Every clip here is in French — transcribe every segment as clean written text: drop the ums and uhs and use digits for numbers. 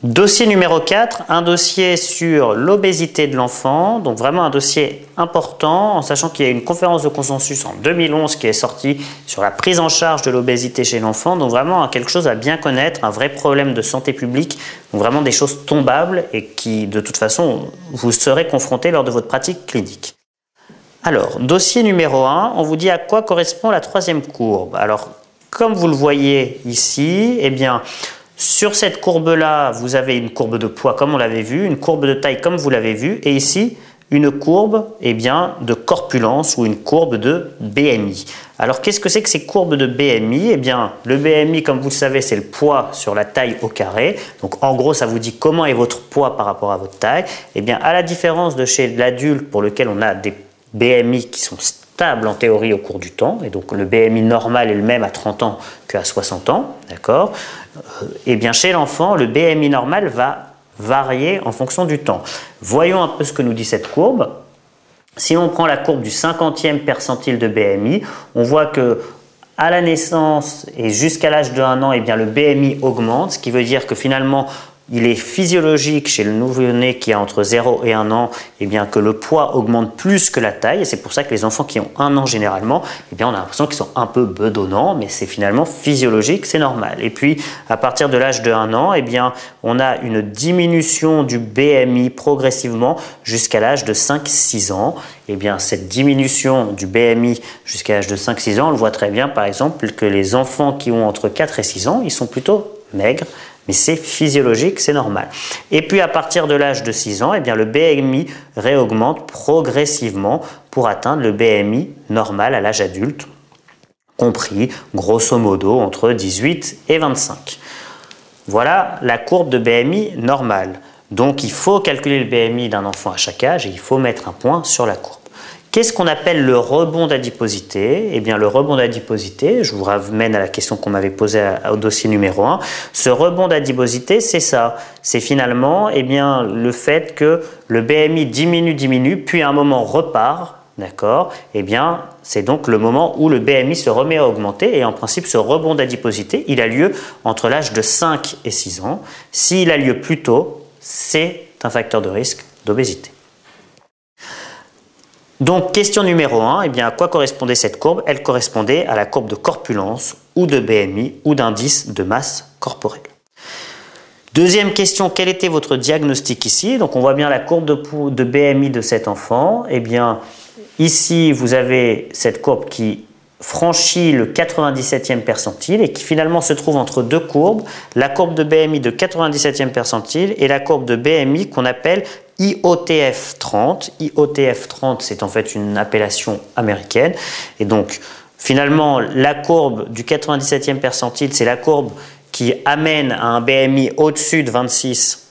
Dossier numéro 4, un dossier sur l'obésité de l'enfant, donc vraiment un dossier important, en sachant qu'il y a une conférence de consensus en 2011 qui est sortie sur la prise en charge de l'obésité chez l'enfant, donc vraiment quelque chose à bien connaître, un vrai problème de santé publique, donc vraiment des choses tombables et qui de toute façon vous serez confrontés lors de votre pratique clinique. Alors, dossier numéro 1, on vous dit à quoi correspond la troisième courbe. Alors, comme vous le voyez ici, eh bien, sur cette courbe-là, vous avez une courbe de poids comme on l'avait vu, une courbe de taille comme vous l'avez vu, et ici, une courbe de corpulence ou une courbe de BMI. Alors, qu'est-ce que c'est que ces courbes de BMI? Eh bien, le BMI, comme vous le savez, c'est le poids sur la taille au carré. Donc, en gros, ça vous dit comment est votre poids par rapport à votre taille. Eh bien, à la différence de chez l'adulte pour lequel on a des BMI qui sont stable en théorie au cours du temps, et donc le BMI normal est le même à 30 ans qu'à 60 ans, d'accord? Et bien chez l'enfant, le BMI normal va varier en fonction du temps. Voyons un peu ce que nous dit cette courbe. Si on prend la courbe du 50e percentile de BMI, on voit que à la naissance et jusqu'à l'âge de 1 an, eh bien le BMI augmente, ce qui veut dire que finalement, il est physiologique chez le nouveau-né qui a entre 0 et 1 an eh bien, que le poids augmente plus que la taille. Et c'est pour ça que les enfants qui ont 1 an généralement, eh bien, on a l'impression qu'ils sont un peu bedonnants, mais c'est finalement physiologique, c'est normal. Et puis, à partir de l'âge de 1 an, eh bien, on a une diminution du BMI progressivement jusqu'à l'âge de 5-6 ans. Eh bien, cette diminution du BMI jusqu'à l'âge de 5-6 ans, on le voit très bien, par exemple, que les enfants qui ont entre 4 et 6 ans, ils sont plutôt maigres. Mais c'est physiologique, c'est normal. Et puis à partir de l'âge de 6 ans, eh bien, le BMI réaugmente progressivement pour atteindre le BMI normal à l'âge adulte, compris grosso modo entre 18 et 25. Voilà la courbe de BMI normale. Donc il faut calculer le BMI d'un enfant à chaque âge et il faut mettre un point sur la courbe. Qu'est-ce qu'on appelle le rebond d'adiposité? Eh bien, le rebond d'adiposité, je vous ramène à la question qu'on m'avait posée au dossier numéro 1. Ce rebond d'adiposité, c'est ça. C'est finalement eh bien, le fait que le BMI diminue, puis à un moment repart. D'accord? Eh bien, c'est donc le moment où le BMI se remet à augmenter et en principe, ce rebond d'adiposité, il a lieu entre l'âge de 5 et 6 ans. S'il a lieu plus tôt, c'est un facteur de risque d'obésité. Donc, question numéro 1, eh bien, à quoi correspondait cette courbe? Elle correspondait à la courbe de corpulence ou de BMI ou d'indice de masse corporelle. Deuxième question, quel était votre diagnostic ici? Donc, on voit bien la courbe de BMI de cet enfant. Eh bien, ici, vous avez cette courbe qui franchit le 97e percentile et qui finalement se trouve entre deux courbes, la courbe de BMI de 97e percentile et la courbe de BMI qu'on appelle IOTF 30. IOTF 30, c'est en fait une appellation américaine. Et donc, finalement, la courbe du 97e percentile, c'est la courbe qui amène à un BMI au-dessus de 26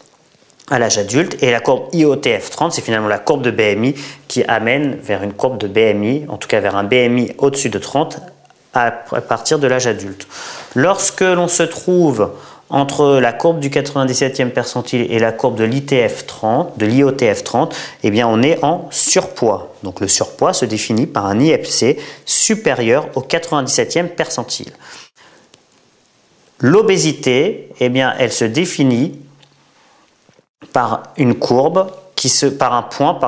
à l'âge adulte. Et la courbe IOTF 30, c'est finalement la courbe de BMI qui amène vers une courbe de BMI, en tout cas vers un BMI au-dessus de 30 à partir de l'âge adulte. Lorsque l'on se trouve entre la courbe du 97e percentile et la courbe de l'IOTF 30, eh bien on est en surpoids. Donc le surpoids se définit par un IFC supérieur au 97e percentile. L'obésité, eh bien elle se définit par une courbe par un point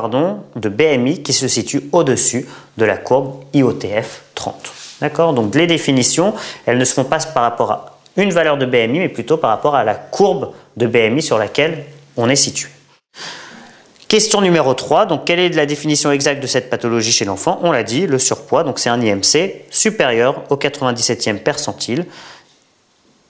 de BMI qui se situe au-dessus de la courbe IOTF 30. D'accord? Donc les définitions, elles ne se font pas par rapport à une valeur de BMI, mais plutôt par rapport à la courbe de BMI sur laquelle on est situé. Question numéro 3, donc quelle est la définition exacte de cette pathologie chez l'enfant? On l'a dit, le surpoids, donc c'est un IMC supérieur au 97e percentile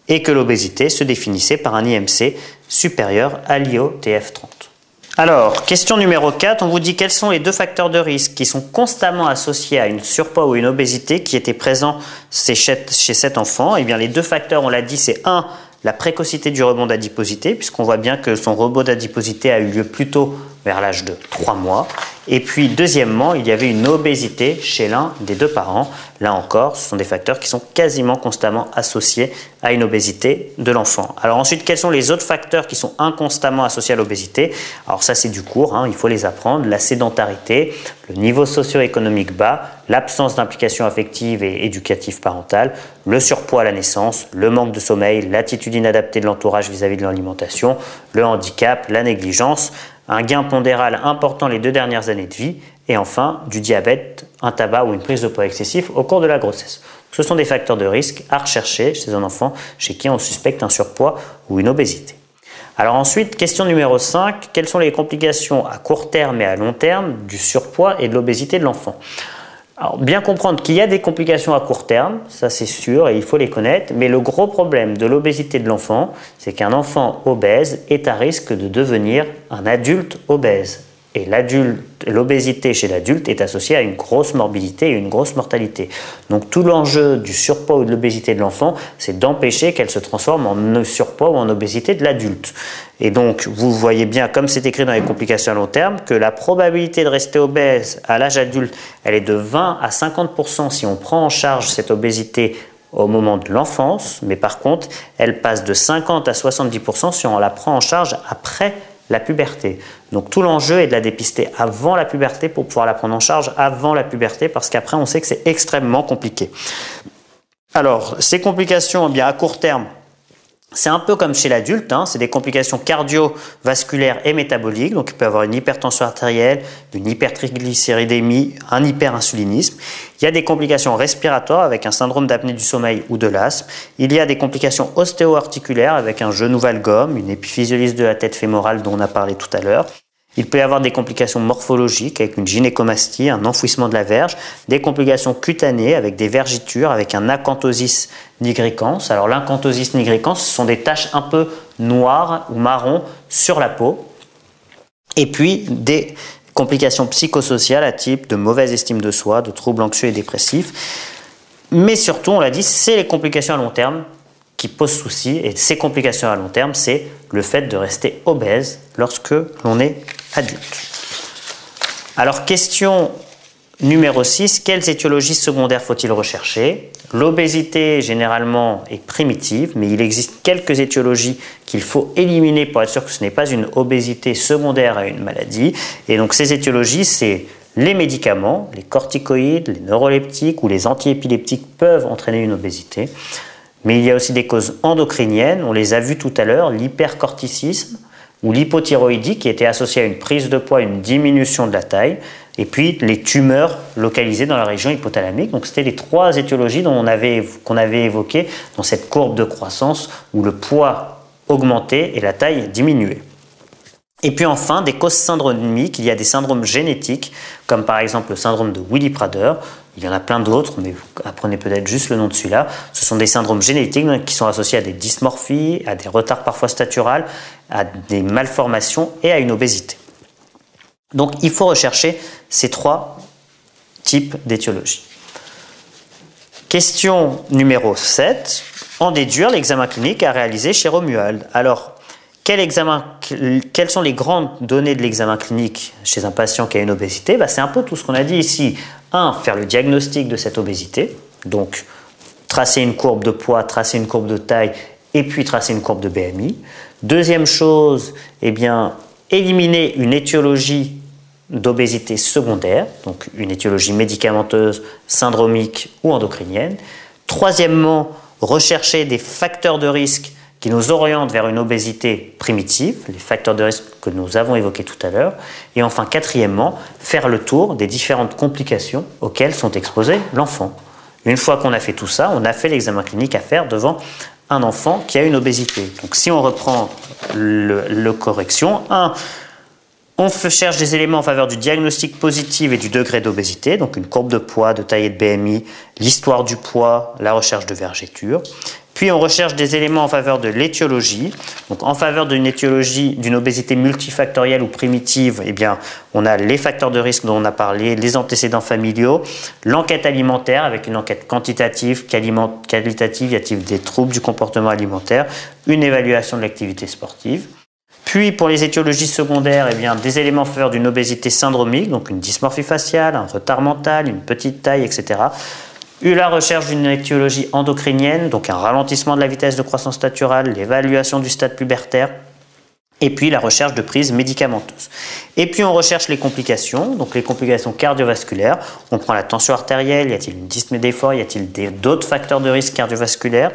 et que l'obésité se définissait par un IMC supérieur à l'IOTF 30. Alors, question numéro 4, on vous dit quels sont les deux facteurs de risque qui sont constamment associés à une surpoids ou une obésité qui étaient présents chez cet enfant. Eh bien, les deux facteurs, on l'a dit, c'est 1, la précocité du rebond d'adiposité, puisqu'on voit bien que son rebond d'adiposité a eu lieu plus tôt vers l'âge de 3 mois. Et puis deuxièmement, il y avait une obésité chez l'un des deux parents. Là encore, ce sont des facteurs qui sont quasiment constamment associés à une obésité de l'enfant. Alors ensuite, quels sont les autres facteurs qui sont inconstamment associés à l'obésité? Alors ça, c'est du cours, il faut les apprendre. La sédentarité, le niveau socio-économique bas, l'absence d'implication affective et éducative parentale, le surpoids à la naissance, le manque de sommeil, l'attitude inadaptée de l'entourage vis-à-vis de l'alimentation, le handicap, la négligence, un gain pondéral important les 2 dernières années de vie, et enfin du diabète, un tabac ou une prise de poids excessif au cours de la grossesse. Ce sont des facteurs de risque à rechercher chez un enfant chez qui on suspecte un surpoids ou une obésité. Alors ensuite, question numéro 5, quelles sont les complications à court terme et à long terme du surpoids et de l'obésité de l'enfant? Alors, bien comprendre qu'il y a des complications à court terme, ça c'est sûr et il faut les connaître, mais le gros problème de l'obésité de l'enfant, c'est qu'un enfant obèse est à risque de devenir un adulte obèse. Et l'obésité chez l'adulte est associée à une grosse morbidité et une grosse mortalité. Donc tout l'enjeu du surpoids ou de l'obésité de l'enfant, c'est d'empêcher qu'elle se transforme en surpoids ou en obésité de l'adulte. Et donc vous voyez bien, comme c'est écrit dans les complications à long terme, que la probabilité de rester obèse à l'âge adulte, elle est de 20 à 50% si on prend en charge cette obésité au moment de l'enfance, mais par contre, elle passe de 50 à 70% si on la prend en charge après la puberté. Donc tout l'enjeu est de la dépister avant la puberté pour pouvoir la prendre en charge avant la puberté, parce qu'après on sait que c'est extrêmement compliqué. Alors ces complications, à court terme, c'est un peu comme chez l'adulte, c'est des complications cardiovasculaires et métaboliques, donc il peut y avoir une hypertension artérielle, une hypertriglycéridémie, un hyperinsulinisme. Il y a des complications respiratoires avec un syndrome d'apnée du sommeil ou de l'asthme. Il y a des complications ostéo-articulaires avec un genou valgum, une épiphysiolyse de la tête fémorale dont on a parlé tout à l'heure. Il peut y avoir des complications morphologiques avec une gynécomastie, un enfouissement de la verge, des complications cutanées avec des vergitures, avec un acanthosis nigricans. Alors l'acanthosis nigricans, ce sont des taches un peu noires ou marron sur la peau. Et puis des complications psychosociales à type de mauvaise estime de soi, de troubles anxieux et dépressifs. Mais surtout, on l'a dit, c'est les complications à long terme qui posent souci. Et ces complications à long terme, c'est le fait de rester obèse lorsque l'on est adulte. Alors, question numéro 6, quelles étiologies secondaires faut-il rechercher? L'obésité, généralement, est primitive, mais il existe quelques étiologies qu'il faut éliminer pour être sûr que ce n'est pas une obésité secondaire à une maladie. Et donc, ces étiologies, c'est les médicaments, les corticoïdes, les neuroleptiques ou les antiépileptiques peuvent entraîner une obésité. Mais il y a aussi des causes endocriniennes, on les a vues tout à l'heure, l'hypercorticisme ou l'hypothyroïdie qui était associée à une prise de poids, une diminution de la taille, et puis les tumeurs localisées dans la région hypothalamique. Donc c'était les 3 étiologies qu'on avait évoquées dans cette courbe de croissance où le poids augmentait et la taille diminuait. Et puis enfin, des causes syndromiques, il y a des syndromes génétiques, comme par exemple le syndrome de Willy-Prader. Il y en a plein d'autres, mais vous apprenez peut-être juste le nom de celui-là. Ce sont des syndromes génétiques qui sont associés à des dysmorphies, à des retards parfois staturales, à des malformations et à une obésité. Donc il faut rechercher ces 3 types d'étiologies. Question numéro 7. En déduire l'examen clinique à réaliser chez Romuald. Alors, quelles sont les grandes données de l'examen clinique chez un patient qui a une obésité? C'est un peu tout ce qu'on a dit ici. 1. Faire le diagnostic de cette obésité, donc tracer une courbe de poids, tracer une courbe de taille et puis tracer une courbe de BMI. Deuxième chose, éliminer une étiologie d'obésité secondaire, donc une étiologie médicamenteuse, syndromique ou endocrinienne. Troisièmement, rechercher des facteurs de risque qui nous orientent vers une obésité primitive, les facteurs de risque que nous avons évoqués tout à l'heure. Et enfin, quatrièmement, faire le tour des différentes complications auxquelles sont exposés l'enfant. Une fois qu'on a fait tout ça, on a fait l'examen clinique à faire devant un enfant qui a une obésité. Donc si on reprend le correction, 1. On cherche des éléments en faveur du diagnostic positif et du degré d'obésité, donc une courbe de poids, de taille et de BMI, l'histoire du poids, la recherche de vergéture. Puis on recherche des éléments en faveur de l'étiologie. Donc en faveur d'une étiologie, d'une obésité multifactorielle ou primitive, on a les facteurs de risque dont on a parlé, les antécédents familiaux, l'enquête alimentaire avec une enquête quantitative, qualitative, y a-t-il des troubles du comportement alimentaire, une évaluation de l'activité sportive. Puis pour les étiologies secondaires, des éléments en faveur d'une obésité syndromique, donc une dysmorphie faciale, un retard mental, une petite taille, etc. La recherche d'une étiologie endocrinienne, donc un ralentissement de la vitesse de croissance naturelle, l'évaluation du stade pubertaire, et puis la recherche de prise médicamenteuse. Et puis on recherche les complications, donc les complications cardiovasculaires. On prend la tension artérielle, y a-t-il une dyspnée d'effort, y a-t-il d'autres facteurs de risque cardiovasculaires?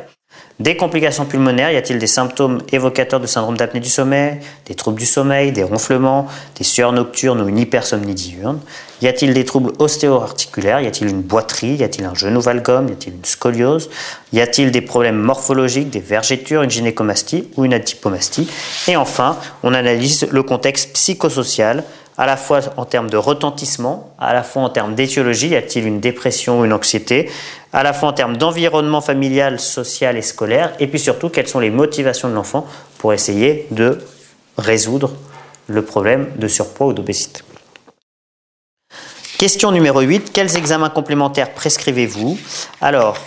Des complications pulmonaires, y a-t-il des symptômes évocateurs de syndrome d'apnée du sommeil, des troubles du sommeil, des ronflements, des sueurs nocturnes ou une hypersomnie diurne? Y a-t-il des troubles ostéo-articulaires? Y a-t-il une boiterie? Y a-t-il un genou valgum? Y a-t-il une scoliose? Y a-t-il des problèmes morphologiques, des vergetures, une gynécomastie ou une adipomastie? Et enfin, on analyse le contexte psychosocial, à la fois en termes de retentissement, à la fois en termes d'étiologie, y a-t-il une dépression ou une anxiété, à la fois en termes d'environnement familial, social et scolaire, et puis surtout quelles sont les motivations de l'enfant pour essayer de résoudre le problème de surpoids ou d'obésité. Question numéro 8, quels examens complémentaires prescrivez-vous? Alors,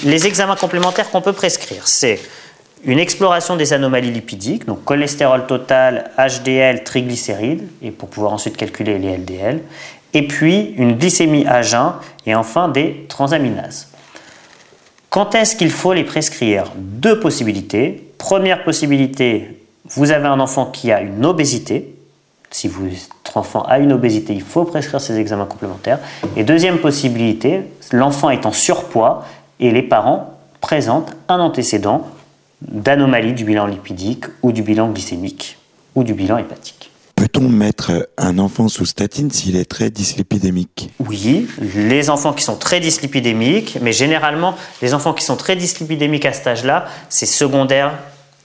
les examens complémentaires qu'on peut prescrire, c'est une exploration des anomalies lipidiques, donc cholestérol total, HDL, triglycérides, et pour pouvoir ensuite calculer les LDL, et puis une glycémie à jeun, et enfin des transaminases. Quand est-ce qu'il faut les prescrire? Deux possibilités. Première possibilité, vous avez un enfant qui a une obésité. Si votre enfant a une obésité, il faut prescrire ces examens complémentaires. Et deuxième possibilité, l'enfant est en surpoids et les parents présentent un antécédent d'anomalie du bilan lipidique ou du bilan glycémique ou du bilan hépatique. Peut-on mettre un enfant sous statine s'il est très dyslipidémique? Oui, les enfants qui sont très dyslipidémiques, mais généralement, les enfants qui sont très dyslipidémiques à cet âge-là, c'est secondaire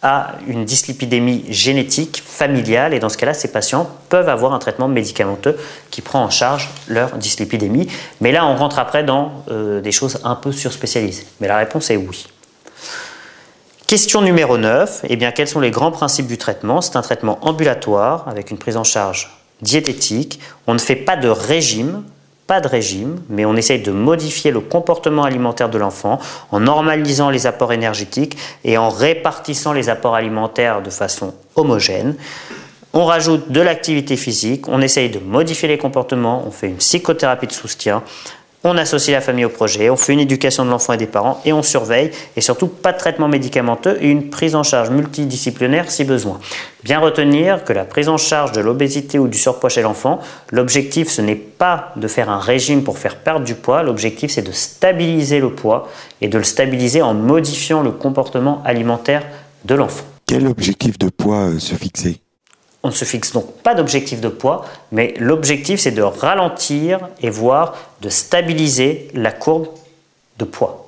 à une dyslipidémie génétique familiale, et dans ce cas-là, ces patients peuvent avoir un traitement médicamenteux qui prend en charge leur dyslipidémie. Mais là, on rentre après dans des choses un peu surspécialisées. Mais la réponse est oui. Question numéro 9, quels sont les grands principes du traitement? C'est un traitement ambulatoire avec une prise en charge diététique. On ne fait pas de régime, mais on essaye de modifier le comportement alimentaire de l'enfant en normalisant les apports énergétiques et en répartissant les apports alimentaires de façon homogène. On rajoute de l'activité physique, on essaye de modifier les comportements, on fait une psychothérapie de soutien. On associe la famille au projet, on fait une éducation de l'enfant et des parents et on surveille, et surtout pas de traitement médicamenteux et une prise en charge multidisciplinaire si besoin. Bien retenir que la prise en charge de l'obésité ou du surpoids chez l'enfant, l'objectif ce n'est pas de faire un régime pour faire perdre du poids, l'objectif c'est de stabiliser le poids et de le stabiliser en modifiant le comportement alimentaire de l'enfant. Quel objectif de poids se fixer? On ne se fixe donc pas d'objectif de poids, mais l'objectif c'est de ralentir et voire de stabiliser la courbe de poids.